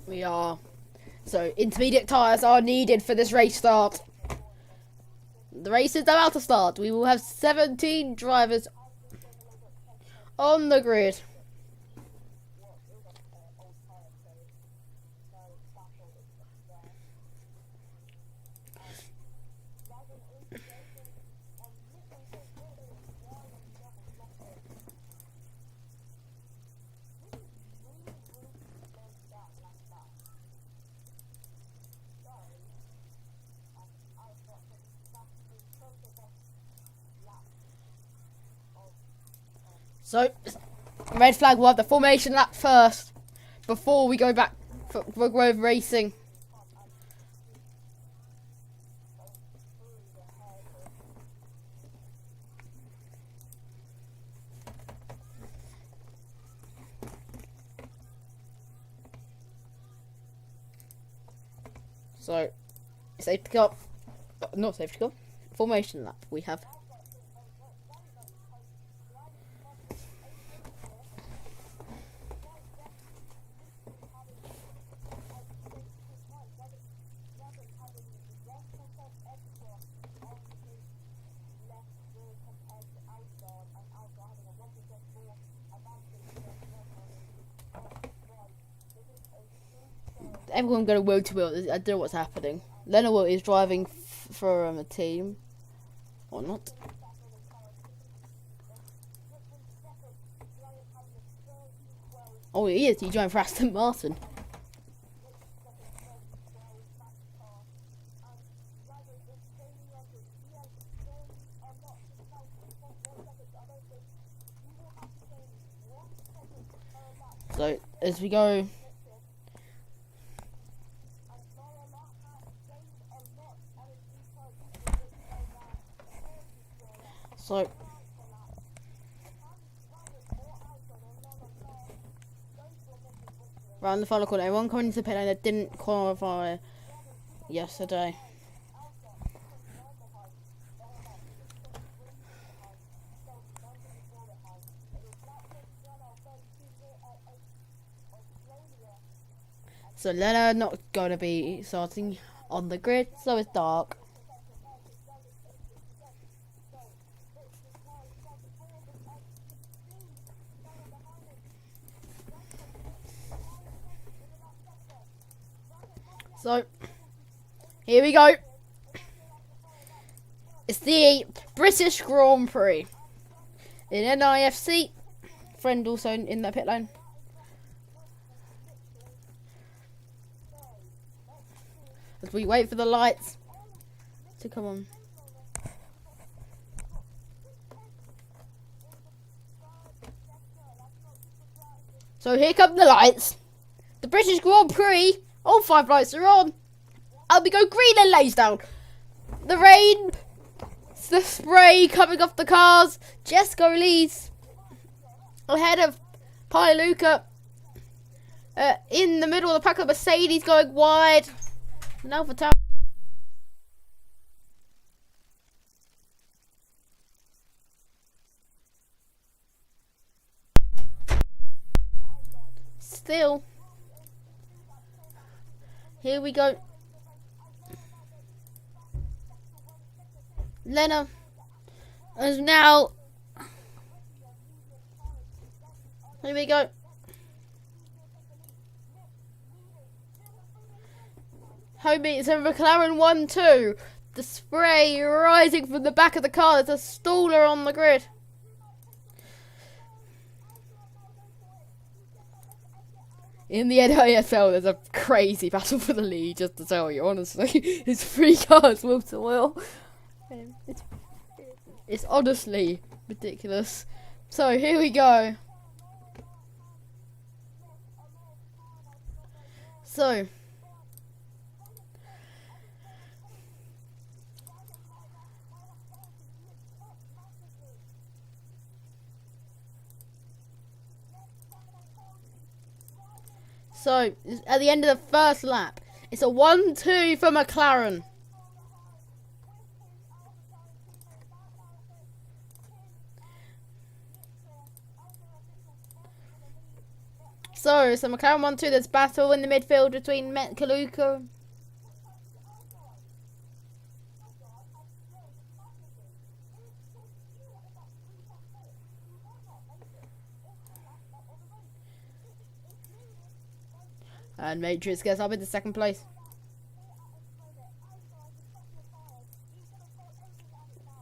We are. So, intermediate tyres are needed for this race start. The race is about to start. We will have 17 drivers on the grid. So, red flag will have the formation lap first before we go back for road racing. So, safety car, not safety car, formation lap we have. Everyone going wheel to wheel. I don't know what's happening. Leonard is driving for a team, or not? Oh, he is. He's driving for Aston Martin. So as we go. So around the final corner, everyone coming into the pit lane that didn't qualify yesterday. So Leonard not going to be starting on the grid, so it's dark. So, here we go. It's the British Grand Prix in NIFC. Friend also in the pit lane. As we wait for the lights to come on. So here come the lights. The British Grand Prix. All 5 lights are on. And we go green and lays down. The rain, the spray coming off the cars. Jessica leads ahead of Luca. In the middle of the pack, of Mercedes going wide. Now for Tower. Still. Here we go. Lena is now. Here we go. Homie, it's a McLaren 1-2. The spray rising from the back of the car. There's a staller on the grid. In the NIFL, there's a crazy battle for the lead, just to tell you, honestly. It's 3 cars wheel to wheel. It's honestly ridiculous. So, here we go. So. So, at the end of the first lap, it's a 1-2 for McLaren. So McLaren 1-2, there's battle in the midfield between Kaluka. And Matrix gets up into second place.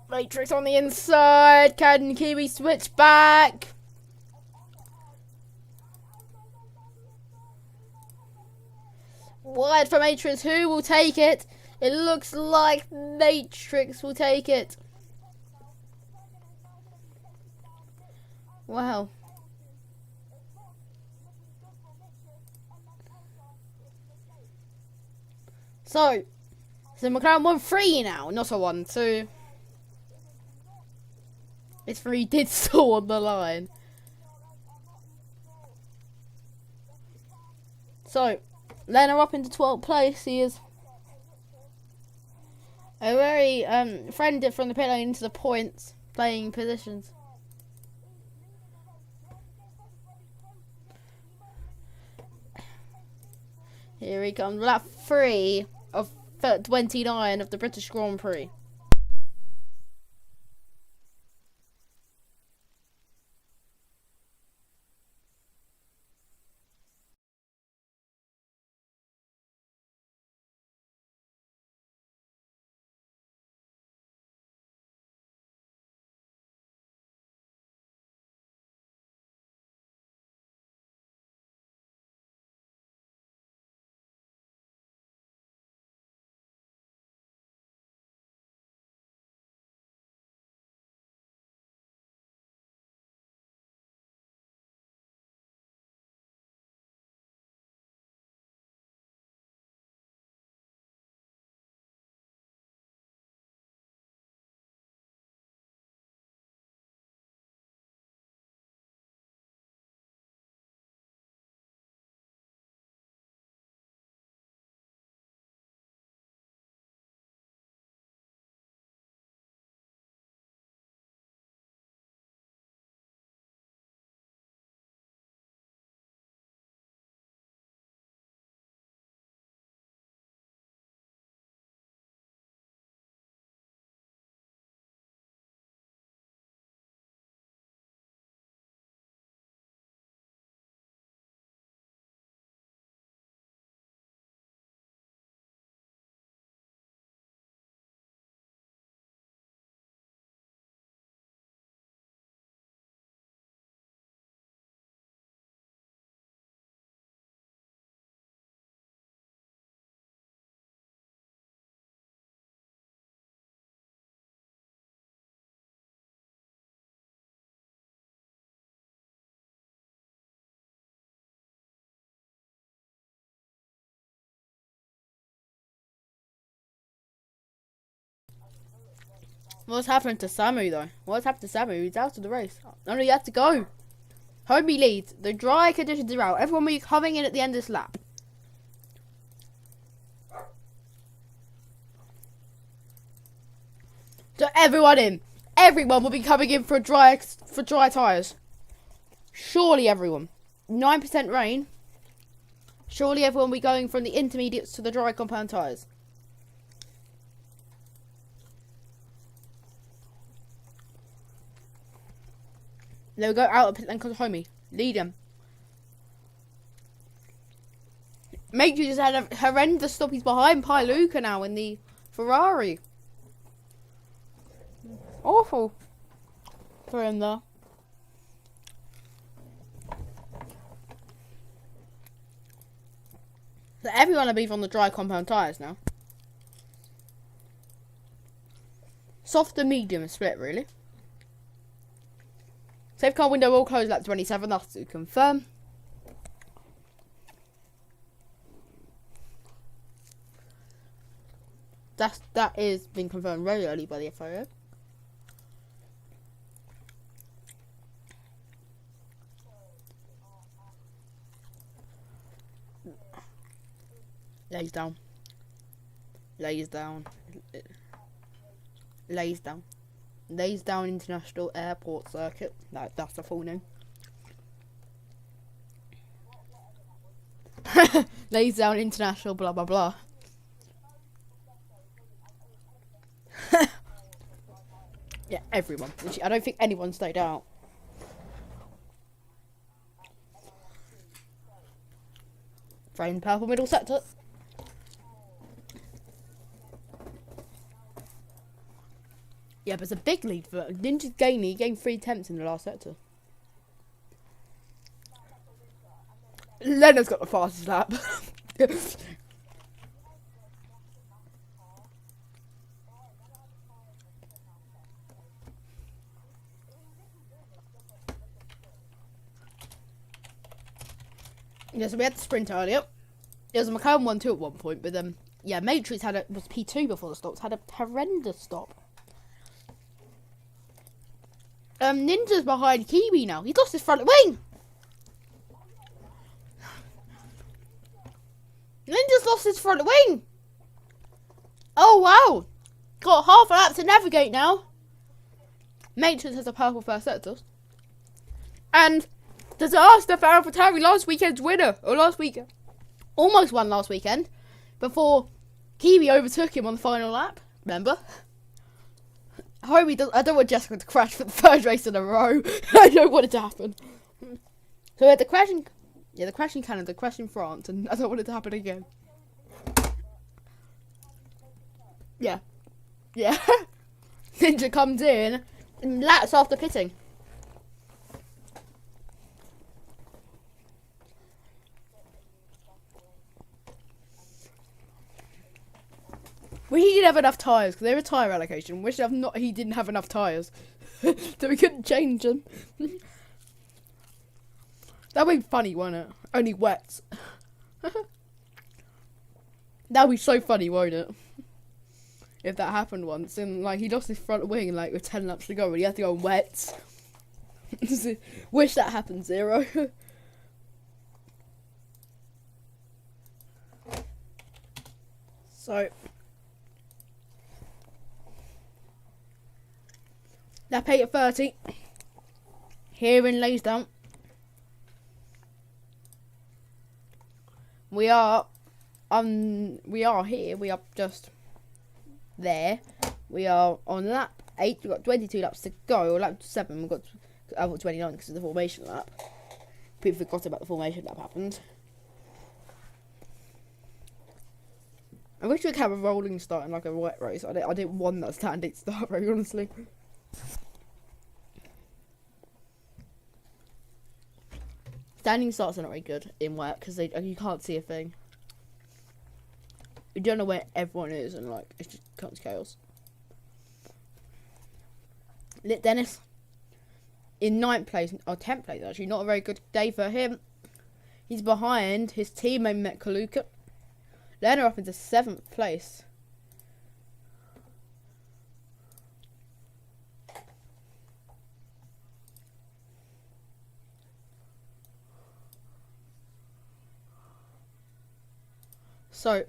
Matrix on the inside. Can Kiwi switch back? Wide for Matrix. Who will take it? It looks like Matrix will take it. Wow. So McLaren 1-3 now, not a 1-2. It's 3 did still on the line. So Lena up into 12th place. He is a very friended from the pit lane into the points playing positions. Here he comes, lap 3 of 29 of the British Grand Prix. What's happened to Samu though? What's happened to Samu? He's out of the race. No, he had to go. Homie leads. The dry conditions are out. Everyone will be coming in at the end of this lap. So everyone in. Everyone will be coming in for dry tyres. Surely everyone. 9% rain. Surely everyone will be going from the intermediates to the dry compound tyres. They'll go out of pit lane because Homie. Lead him. Make you just had a horrendous stop. He's behind Luca now in the Ferrari. Awful for him though. So everyone will be on the dry compound tyres now. Soft and medium split really. Safe car window will close lap 27, that's to confirm. That is been confirmed very early by the FIA. Lays down. Lays down. Lays down. Laysdown International Airport Circuit. That's the full name. Lays down international, blah blah blah. Yeah, everyone. I don't think anyone stayed out. Frame purple middle sector. Yeah, but it's a big lead for Ninja's gaining. He gained 3 attempts in the last sector. Leonard's got the fastest lap. Yeah, so we had the sprint earlier. It was a McLaren 1-2 at one point, but yeah, Matrix was P2 before the stops, had a horrendous stop. Ninja's behind Kiwi now. He's lost his front wing. Ninja's lost his front wing. Oh wow, got half a lap to navigate now. Matrix has a purple first sector, and disaster for AlphaTauri, last weekend's winner, or last weekend, almost won last weekend, before Kiwi overtook him on the final lap. Remember? I hope he does. I don't want Jessica to crash for the 3rd race in a row. I don't want it to happen. So we had the crashing, the crash in Canada, the crash in France, and I don't want it to happen again. Yeah. Ninja comes in and laps after pitting. We didn't have enough tyres because they were tyre allocation. He didn't have enough tyres, so we couldn't change them. That'd be funny, won't it? Only wets. That'd be so funny, won't it? If that happened once, and like he lost his front wing, and like with 10 laps to go, and he had to go on wets. Wish that happened, Zero. So. Lap 8 at 30. Here in Laysdown. We are here. We are just there. We are on lap 8. We've got 22 laps to go. Or lap 7. We've got 29 because of the formation lap. People forgot about the formation lap happened. I wish we could have a rolling start in like a wet race. I didn't want that standing start, very honestly. Standing starts are not very good in wet because you can't see a thing. You don't know where everyone is, and like it just becomes chaos. Lit Dennis in 9th place, or 10th place actually, not a very good day for him. He's behind his teammate Metkaluka. Lerner up into 7th place. So,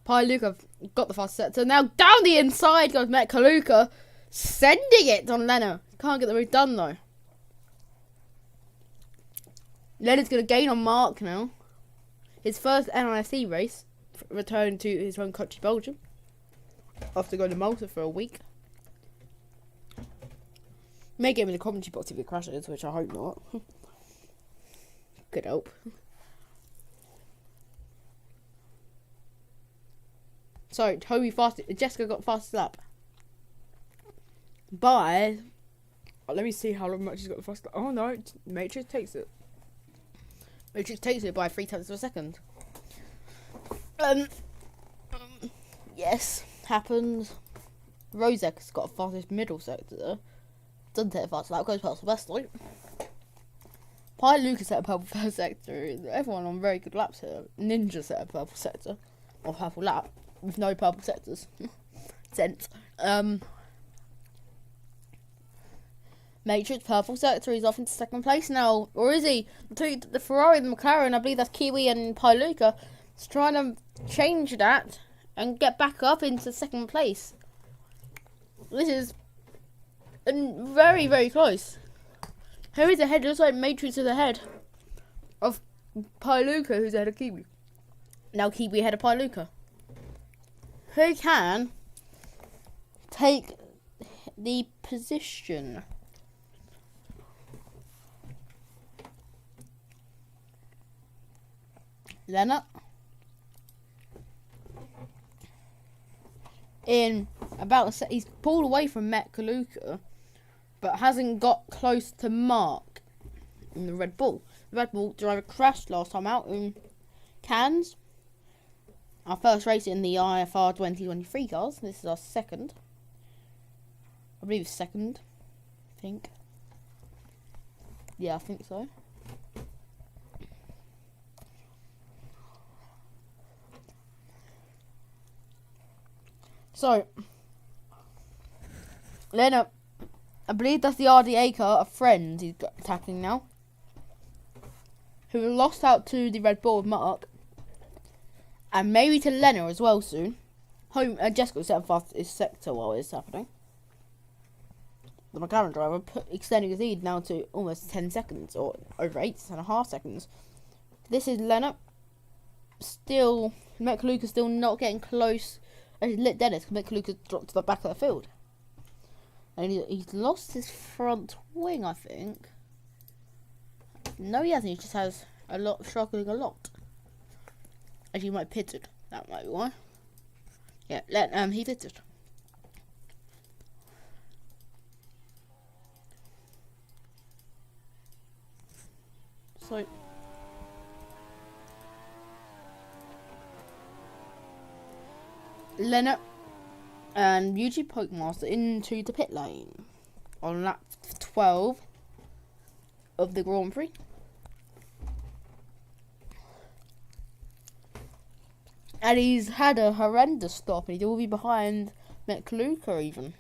Luca got the fast set. So now down the inside goes Metkaluka, sending it on Lerner. Can't get the move done though. Lerner's going to gain on Mark now. His first NIFC race, returning to his home country, Belgium, after going to Malta for a week. May get him in the commentary box if he crashes, which I hope not. Could help. So, Jessica got fastest lap. By, let me see how much she's got the fastest lap. Oh no, Matrix takes it. Matrix takes it by 0.3 of a second. Yes, happens. Rosek's got a fastest middle sector there. Doesn't take a fast lap, goes past the best line. Lucas set a purple first sector. Everyone on very good laps here. Ninja set a purple sector. Or purple lap. With no purple sectors. Sense. Matrix purple sector. He's off into 2nd place now. Or is he? The Ferrari and the McLaren, I believe that's Kiwi and Luca, is trying to change that and get back up into 2nd place. This is very, very close. Who is ahead? It looks like Matrix is ahead of Luca, who's ahead of Kiwi. Now Kiwi ahead of Luca. Who can take the position? Leonard. In about he's pulled away from Luca, but hasn't got close to Mark in the Red Bull. The Red Bull driver crashed last time out in Cannes. Our first race in the IFR 2023 cars. This is our second. I believe second. I think. Yeah, I think so. So, Leonard, I believe that's the RDA car, a friend he's attacking now, who lost out to the Red Bull with Mark, and maybe to Lena as well soon. Jessica set fast his sector while it's happening. The McLaren driver extending his lead now to almost 10 seconds, or over 8.5 seconds. This is Leonard. Still, Luca still not getting close. He's lit Dennis. Luca dropped to the back of the field. And he's lost his front wing, I think. No, he hasn't. He just has struggling a lot. As you might pitted. That might be why. Yeah, he pitted. So Leonard and Yuji Pokemaster into the pit lane on lap 12 of the Grand Prix. And he's had a horrendous stop. He'd all be behind Luca even.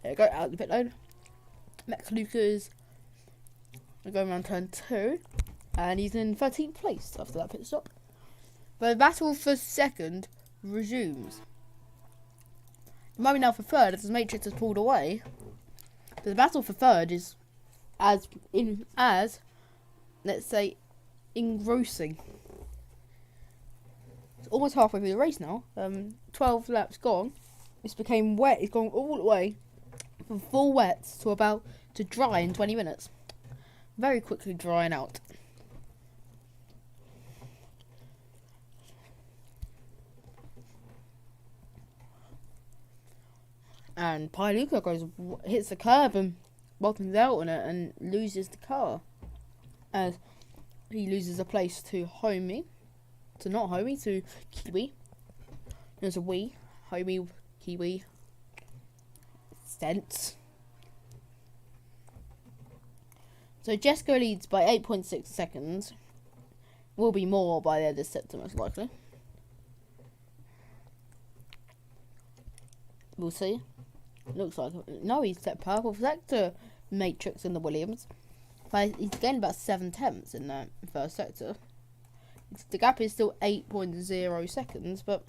There you go, out the pit lane. Luca's going around turn 2. And he's in 13th place after that pit stop. But the battle for second resumes. It might be now for third as the Matrix has pulled away. But the battle for third is as let's say, engrossing. It's almost halfway through the race now. 12 laps gone. This became wet. It's gone all the way from full wets to about to dry in 20 minutes. Very quickly drying out. And Luca hits the curb and bottoms out on it and loses the car. As he loses a place to Kiwi. There's a Homie, Kiwi, Sense. So Jessica leads by 8.6 seconds. Will be more by the end of the sector most likely. We'll see. Looks like no, he's set purple sector Matrix in the Williams. But he's gained about 7 tenths in that first sector. The gap is still 8.0 seconds, but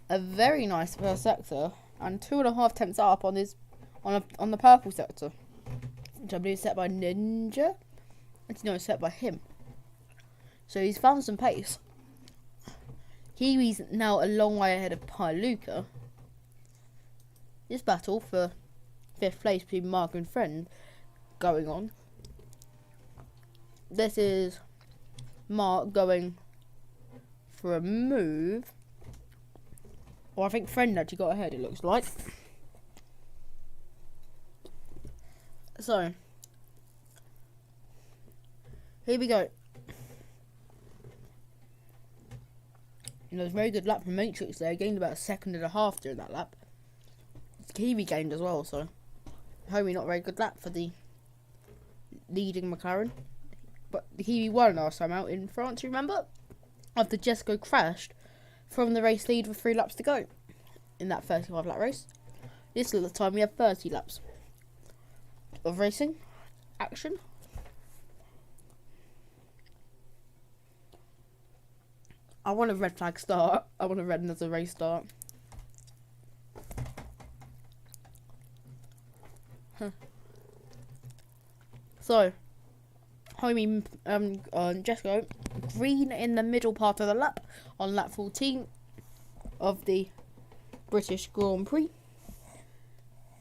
a very nice first sector and 2.5 tenths up on his on the purple sector, which I believe is set by Ninja. Actually, no, it's set by him. So he's found some pace. Kiwi's now a long way ahead of Luca. This battle for 5th place between Mark and Friend going on. This is Mark going for a move. Or I think Friend actually got ahead, it looks like. So, here we go. It was a very good lap from Matrix there. Gained about 1.5 seconds during that lap. Kiwi gained as well, so Homie not a very good lap for the leading McLaren. But the Kiwi won last time out in France, you remember? After Jessica crashed from the race lead with 3 laps to go in that 35 lap race. This little time we have 30 laps of racing action. I want a red flag start. I want a red as a race start. So, homie Jessica, green in the middle part of the lap on lap 14 of the British Grand Prix.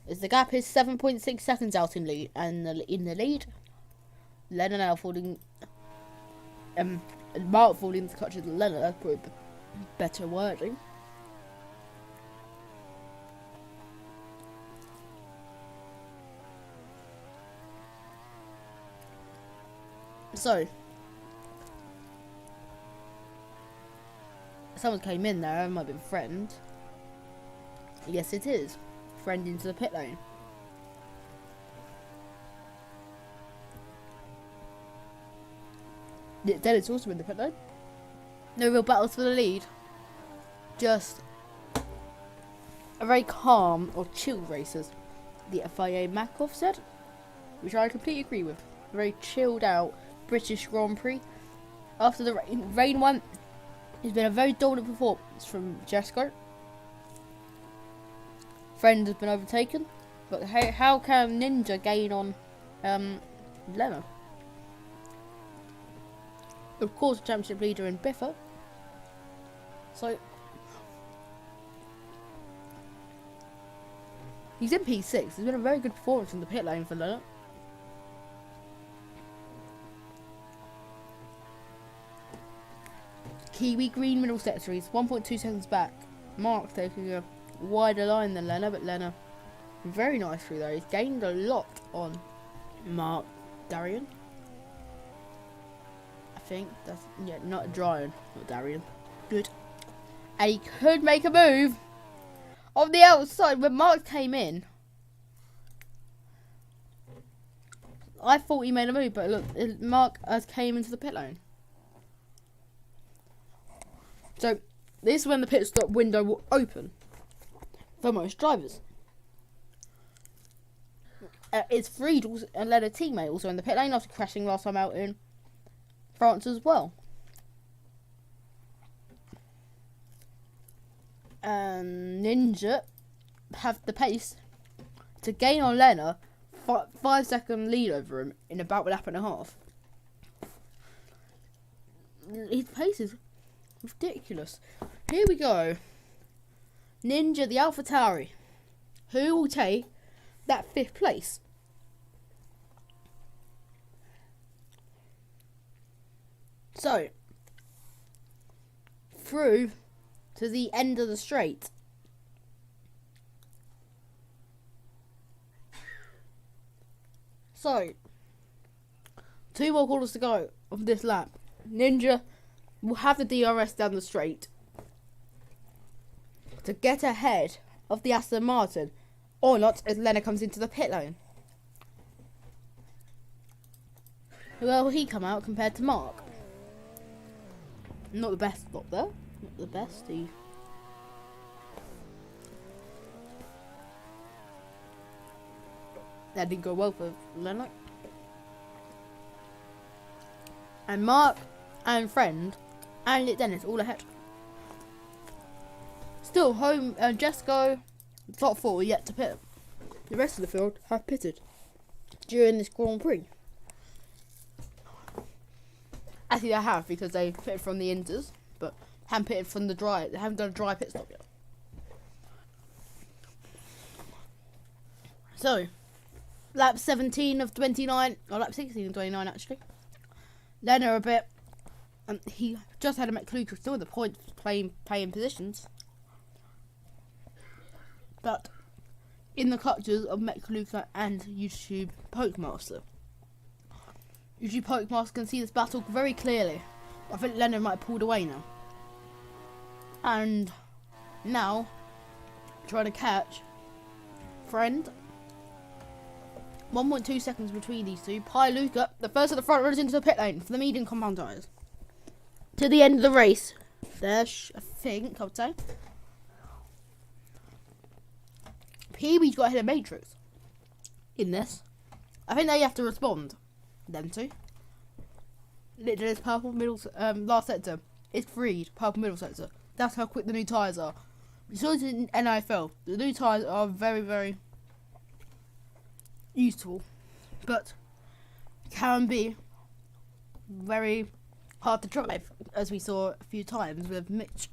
As the gap is 7.6 seconds out in lead, and in the lead, Lennon now falling, Mark falling into the clutches of Lennon. That's probably better wording. So, someone came in there. It might be a friend. Yes, it is. Friend into the pit lane. Then it's also in the pit lane. No real battles for the lead. Just a very calm or chill races, the FIA Makov said, which I completely agree with. A very chilled out British Grand Prix. After the rain one, it's been a very dominant performance from Jessica. Friend has been overtaken, but how can Ninja gain on Lemma? Of course, championship leader in Biffa. So he's in P6. It's been a very good performance in the pit lane for Lemma. Kiwi green middle sector. He's 1.2 seconds back. Mark taking a wider line than Lenna, but Lenna very nice through there. He's gained a lot on Mark Darian. I think that's, yeah, not Darian, not Darian. Good. And he could make a move on the outside when Mark came in. I thought he made a move, but look, Mark has came into the pit lane. So this is when the pit stop window will open for most drivers. It's Friedel and led a teammate also in the pit lane after crashing last time out in France as well. And Ninja have the pace to gain on Lena 5 second lead over him in about a lap and a half. His pace is ridiculous. Here we go. Ninja, the AlphaTauri. Who will take that 5th place? So, through to the end of the straight. So, 2 more quarters to go of this lap. Ninja will have the DRS down the straight to get ahead of the Aston Martin, or not, as Lenna comes into the pit lane. Well, he come out compared to Mark. Not the best stop there. Not the best. That didn't go well for Lenna. And Mark and Friend and Nick Dennis all ahead. Still, home Jesco, top 4 yet to pit. The rest of the field have pitted during this Grand Prix. Actually, they have, because they pitted from the Inters, but haven't pitted from the dry. They haven't done a dry pit stop yet. So, lap 17 of 29, or lap 16 of 29 actually. Lenna a bit. He just had a McCluker still in the points playing positions. But in the clutches of McCluker and YouTube Pokemaster. YouTube Pokemaster can see this battle very clearly. I think Lennon might have pulled away now. And now, trying to catch Friend. 1.2 seconds between these two. Luca, the first of the front runners into the pit lane for the medium compound tyres. To the end of the race. There, I think, I would say. Pee-wee's got ahead of Matrix in this. I think they have to respond. Them two. Literally, it's purple middle, last sector. It's freed, purple middle sector. That's how quick the new tyres are. So it's in NIFL. The new tyres are very, very useful. But can be very hard to drive, as we saw a few times with Mitch.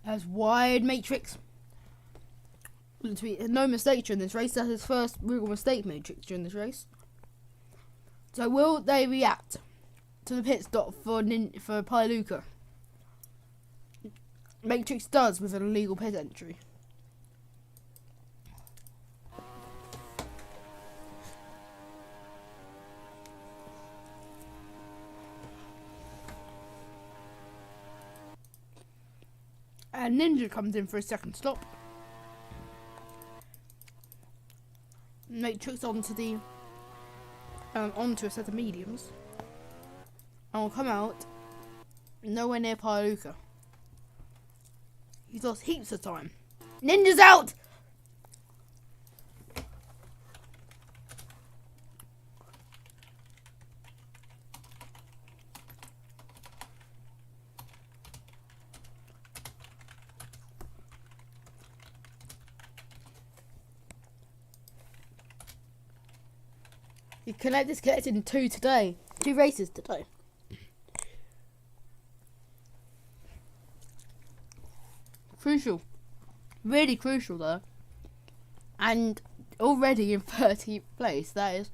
As wide matrix. No mistakes during this race. That's his first real mistake matrix during this race. So will they react to the pit stop for Pialuka? Matrix does with an illegal pit entry. And Ninja comes in for a second stop. Matrix onto a set of mediums. And will come out nowhere near Pialuka. He's lost heaps of time. Ninja's out! This collected in two races today. Crucial. Really crucial though. And already in 30th place. That is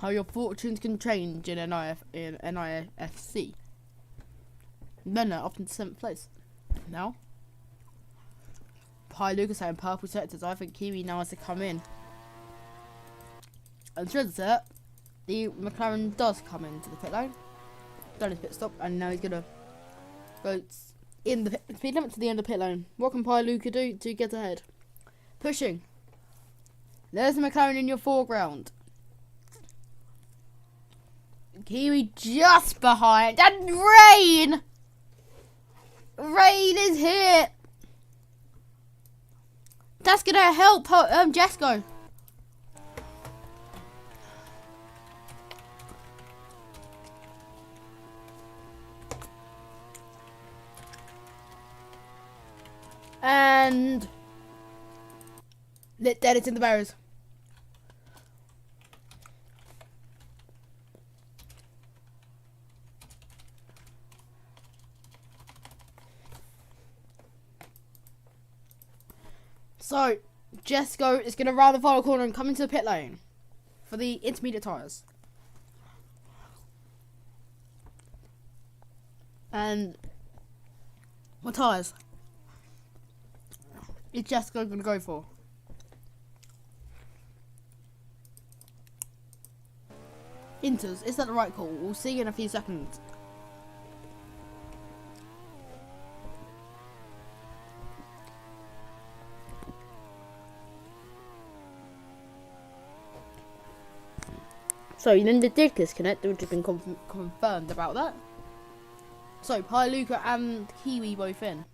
how your fortunes can change in NIFC. No, up in 7th place. Now, Lucas having purple sectors. I think Kiwi now has to come in. And Trinset, the McLaren does come into the pit lane. Done his pit stop, and now he's gonna go in the speed limit to the end of the pit lane. What can Pialuka do to get ahead? Pushing. There's the McLaren in your foreground. Kiwi just behind, and rain. Rain is here. That's gonna help Jesco. And dead, it's in the barriers. So Jesco is going to round the final corner and come into the pit lane for the intermediate tyres. And what tyres is Jesco going to go for? Inters, is that the right call? We'll see in a few seconds. So then the did disconnect, which has been confirmed about that. So Pialuka and Kiwi both in.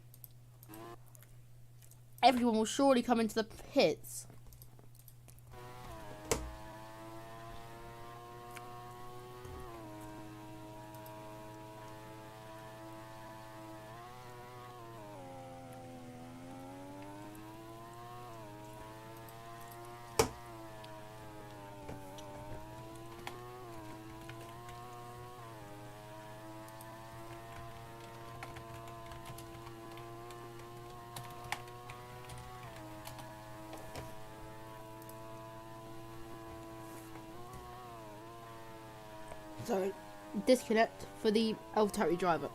Everyone will surely come into the pits. So, disconnect for the AlphaTauri driver.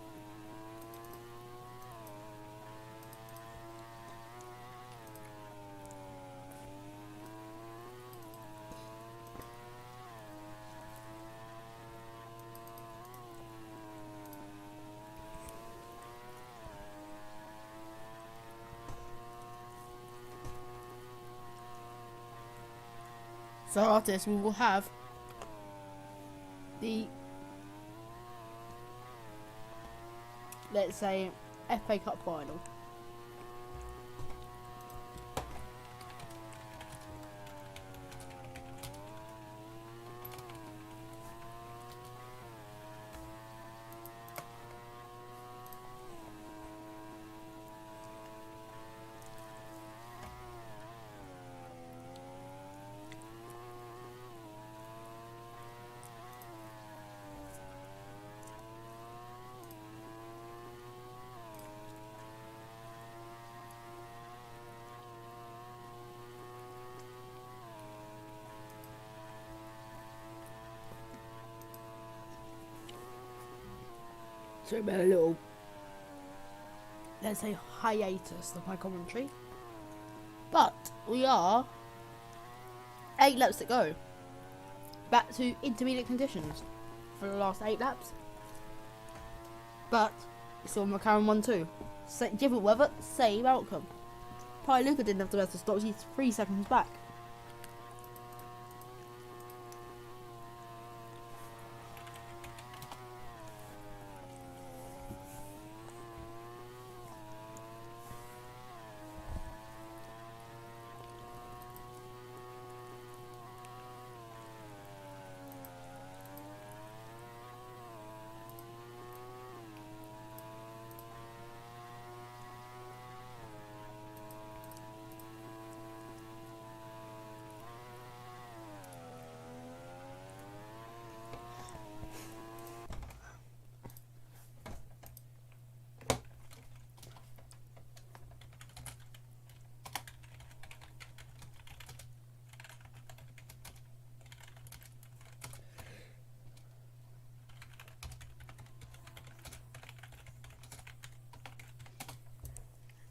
So after this we will have the, let's say, FA Cup final. So we had a little, let's say, hiatus of my commentary. But we are 8 laps to go. Back to intermediate conditions for the last 8 laps. But it's still McLaren 1-2. Different weather, same outcome. Probably Luca didn't have the best of stops, he's 3 seconds back.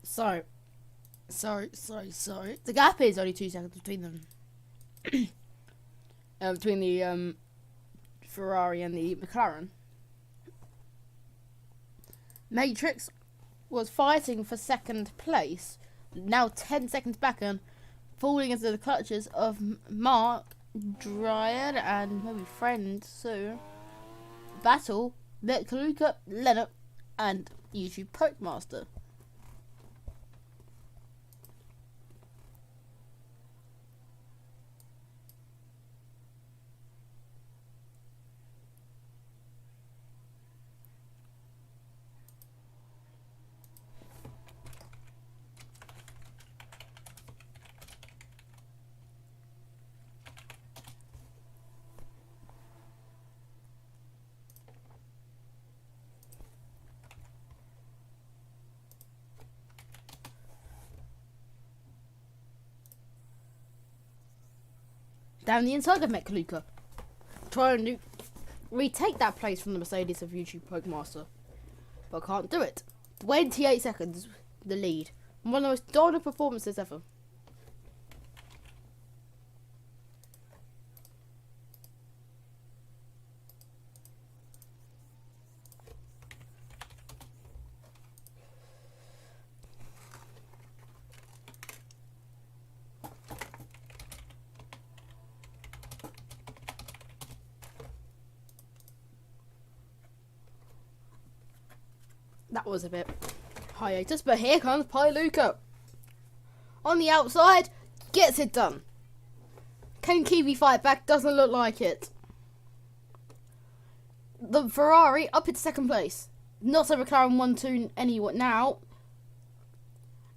Sorry. The gap is only 2 seconds between them. Between the Ferrari and the McLaren. Matrix was fighting for second place, now 10 seconds back and falling into the clutches of Mark, Dryad and maybe friend Sue. Battle, Luca, Leonard and YouTube Pokemaster. Down the inside of Mekaluka, trying to retake that place from the Mercedes of YouTube Pokemaster, but can't do it. 28 seconds, the lead. One of the most dominant performances ever. That was a bit hiatus, but here comes Luca. On the outside, gets it done. Can Kiwi fight back? Doesn't look like it. The Ferrari up in second place. Not a McLaren 1-2 anywhere now.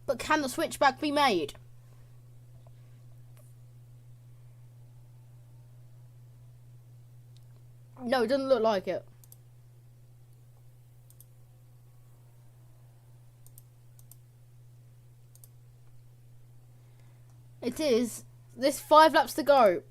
But can the switchback be made? No, it doesn't look like it. It is. There's 5 laps to go.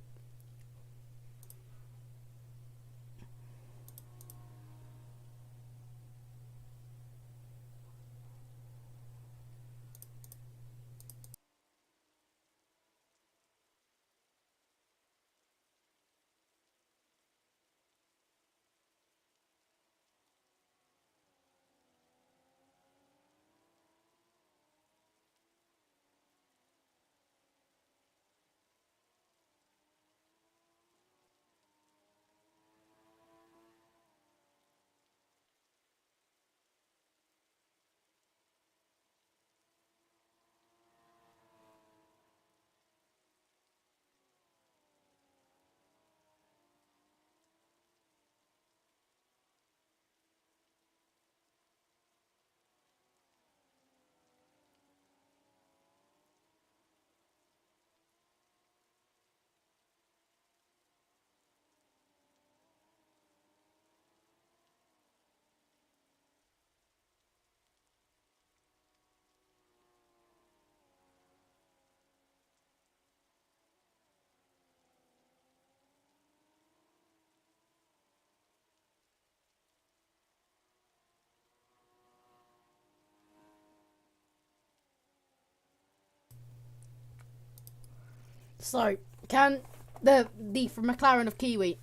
So, can the from McLaren of Kiwi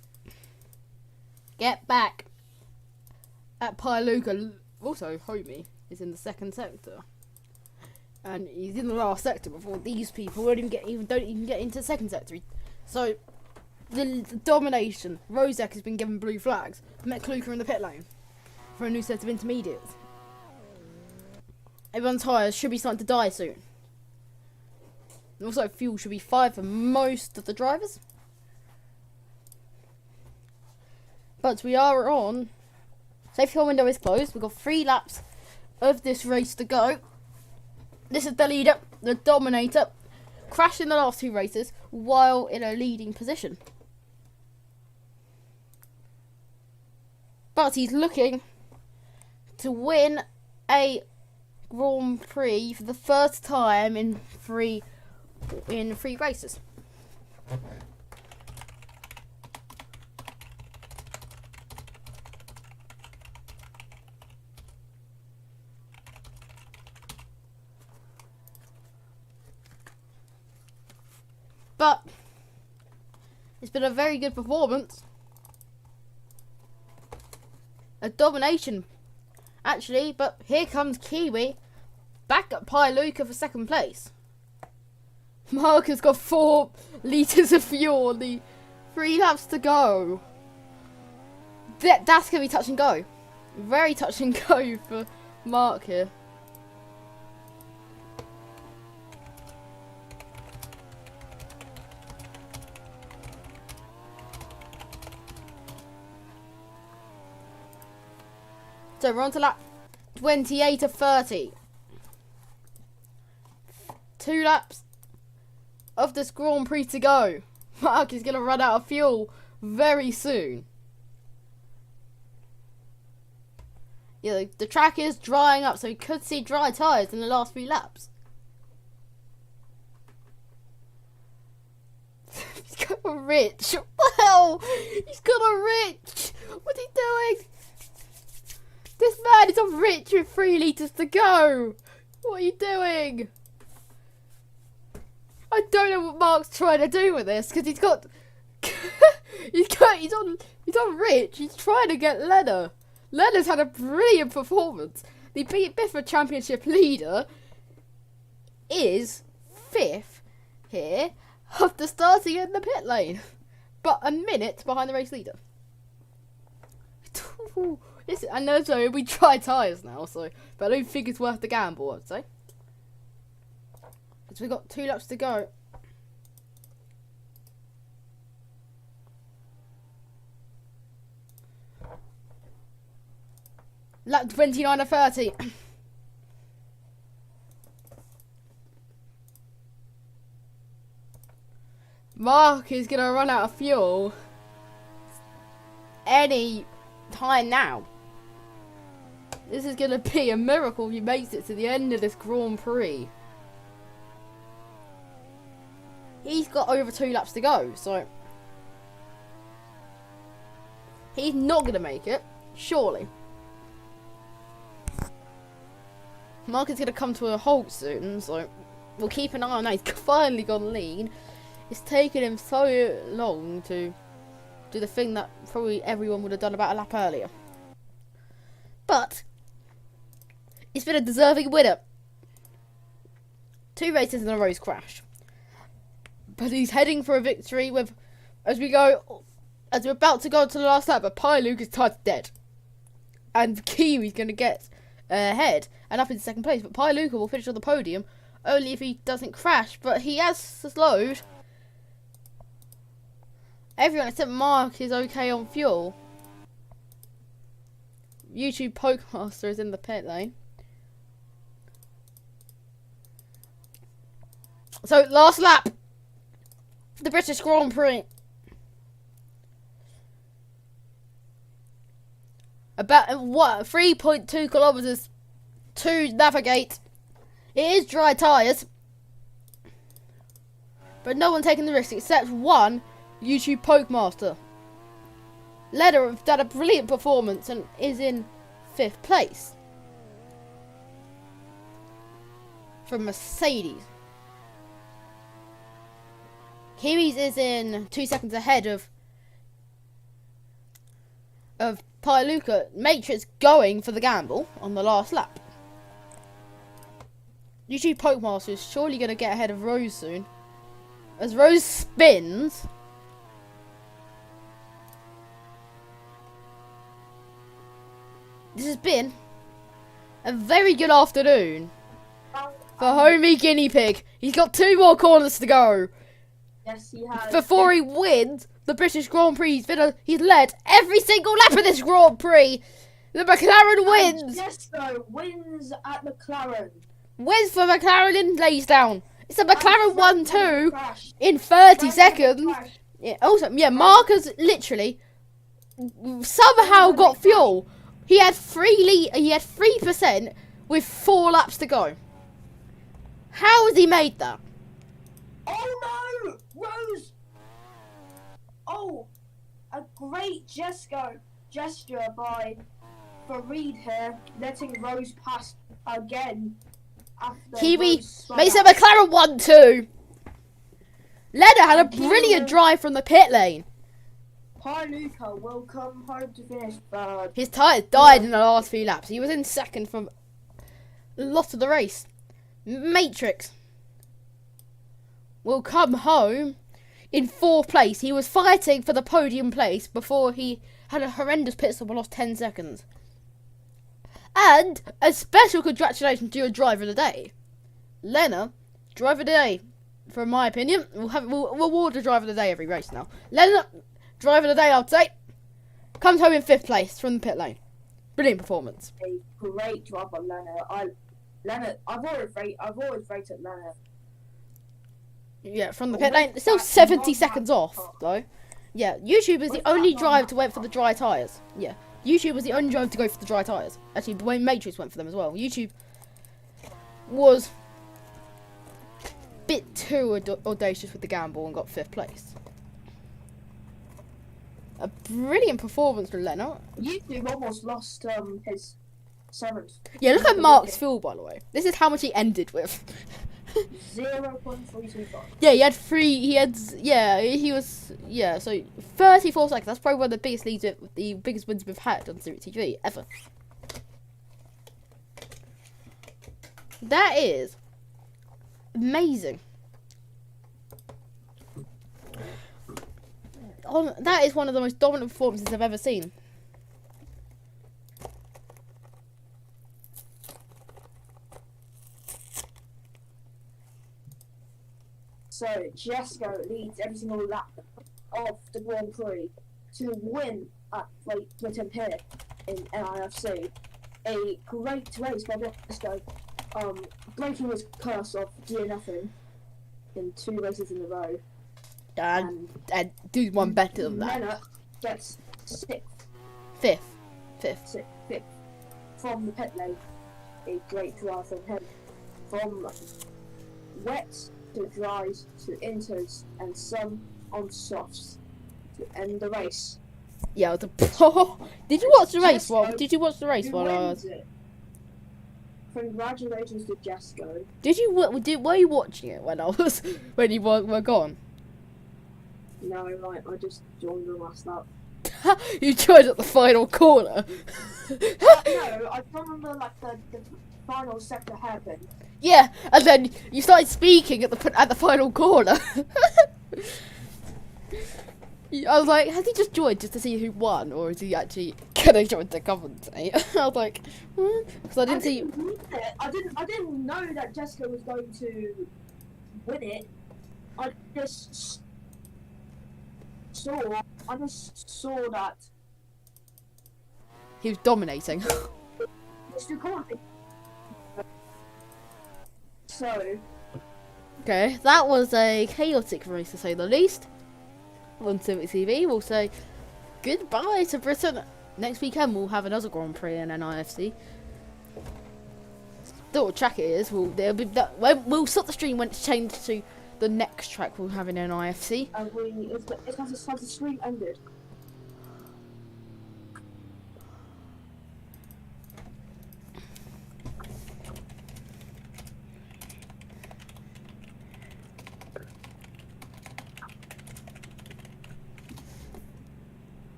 get back at Pialuca? Also, Homie is in the second sector, and he's in the last sector before these people don't even get into the second sector. So, the domination. Rozek has been given blue flags. Met Kluker in the pit lane for a new set of intermediates. Everyone's tyres should be starting to die soon. And also, fuel should be 5 for most of the drivers. But we are on. Safety car window is closed. We've got 3 laps of this race to go. This is the leader, the dominator, crashed in the last 2 races while in a leading position. But he's looking to win a Grand Prix for the first time in 3 races. But it's been a very good performance. A domination, actually. But here comes Kiwi back at Pialuca for second place. Mark has got 4 litres of fuel on the 3 laps to go. That's going to be touch and go. Very touch and go for Mark here. So we're on to lap 28 of 30. 2 laps of this Grand Prix to go. Mark is going to run out of fuel very soon. Yeah, the track is drying up, so we could see dry tyres in the last 3 laps. He's got a Rich. What the hell? He's got a Rich. What's he doing? This man is a Rich with 3 litres to go. What are you doing? I don't know what Mark's trying to do with this, because he's got he's on Rich. He's trying to get Lenner. Lenner's had a brilliant performance. The Biffa Championship leader is 5th here after starting in the pit lane, but a minute behind the race leader. I know, so we try tyres now, but I don't think it's worth the gamble, I'd say. So we've got 2 laps to go. Lap 29 of 30. Mark is going to run out of fuel any time now. This is going to be a miracle if he makes it to the end of this Grand Prix. He's got over 2 laps to go, so he's not going to make it, surely. Mark is going to come to a halt soon, so we'll keep an eye on that. He's finally gone lean. It's taken him so long to do the thing that probably everyone would have done about a lap earlier. But he's been a deserving winner. 2 races in a row he's crashed. But he's heading for a victory as we're about to go to the last lap, but Pialuca's tire's dead. And Kiwi's going to get ahead and up in second place. But Pialuca will finish on the podium only if he doesn't crash. But he has slowed. Everyone except Mark is okay on fuel. YouTube Pokemaster is in the pit lane. So, last lap. The British Grand Prix. About 3.2 kilometres to navigate. It is dry tyres, but no one taking the risk except one YouTube Pokemaster. Leder have done a brilliant performance and is in 5th place from Mercedes. Kiwis is in 2 seconds ahead of Luca. Matrix going for the gamble on the last lap. YouTube Pokemaster is surely going to get ahead of Rose soon. As Rose spins. This has been a very good afternoon for homie Guinea Pig. He's got 2 more corners to go. Yes, he has. Before he wins the British Grand Prix. He's led every single lap of this Grand Prix. The McLaren wins. Jesco wins at McLaren. Wins for McLaren and lays down. It's a McLaren 1-2 in 30 seconds. Yeah, also, yeah, Marcus literally somehow got fuel. He had 3% with 4 laps to go. How has he made that? Oh no! Rose! Oh, a great gesture by Farid here, letting Rose pass again. Kiwi makes it McLaren 1-2. Lena had a brilliant drive from the pit lane. Luca will come home to finish third. His tyres died in the last few laps. He was in second for a lot of the race. Matrix will come home in 4th place. He was fighting for the podium place before he had a horrendous pit stop and lost 10 seconds. And a special congratulations to your driver of the day. Lena, driver of the day. For my opinion, we'll reward the driver of the day every race now. Lena, driver of the day, I'd say, comes home in 5th place from the pit lane. Brilliant performance. A great job on Lena. I've always rated Lena. Yeah, from the pit lane. It's still 70 seconds off, though. Yeah, YouTube is the only driver to went for the dry tyres. Yeah, YouTube was the only driver to go for the dry tyres. Actually, the way Matrix went for them as well. YouTube was a bit too audacious with the gamble and got 5th place. A brilliant performance from Lena. YouTube almost lost his 7th. Yeah, look at Mark's fuel, by the way. This is how much he ended with. 0.325. Yeah, he was so 34 seconds. That's probably one of the biggest leads, the biggest wins we've had on Civic-TV ever. That is amazing. That is one of the most dominant performances I've ever seen. So, Jesco leads every single lap of the Grand Prix to win at Britain here in NIFC. A great race by Jesco, breaking his curse of doing nothing in 2 races in a row. And do one better than that. Lena gets 6th. 5th. From the pit lane. A great drive from him. From wet to dries to inters and some on softs to end the race. Yeah. Did you watch the race? Did you watch the race while I was? Congratulations to Jesco. Were you watching it when you were gone? No, right. I just joined the last lap. You joined at the final corner. No, I remember like the final sector happened. Yeah, and then you started speaking at the final corner. I was like, has he just joined just to see who won, or is he actually gonna join the commentate? I was like, because I didn't see. I didn't know that Jesco was going to win it. I just saw that he was dominating. it's recording. So okay, that was a chaotic race to say the least. On Civic-TV, we'll say goodbye to Britain. Next weekend we'll have another Grand Prix in NIFC. The what track it is, we'll stop the stream when it's changed to the next track we'll have in NIFC. has the stream ended?